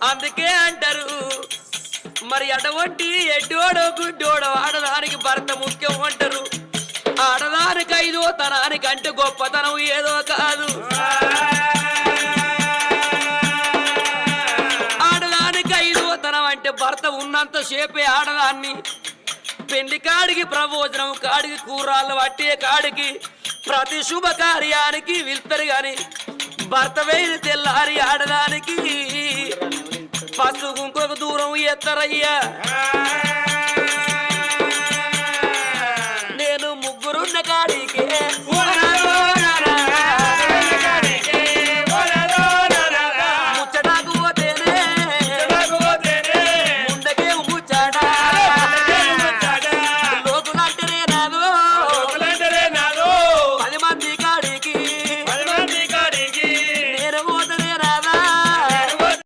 అందుకే అంటారు మరి అటువంటి ఎడ్డోడో గుడ్డోడో ఆడదానికి భర్త ముఖ్యం అంటారు. ఆడదానికి ఐదో తనానికి అంటే గొప్పతనం ఏదో కాదు. ఆడదానికి ఐదో తనం అంటే భర్త ఉన్నంత సేపే ఆడదాన్ని పెళ్లి కాడికి ప్రబోజనం కాడికి కూరాళ్ళు పట్టే కాడికి ప్రతి శుభకార్యానికి వెళ్తారు గాని భర్త వేయిన తెల్లారి ఆడదానికి పసుపు ఇంకొక దూరం ఎత్తరయ్యా. నేను ముగ్గురున్న కాడికే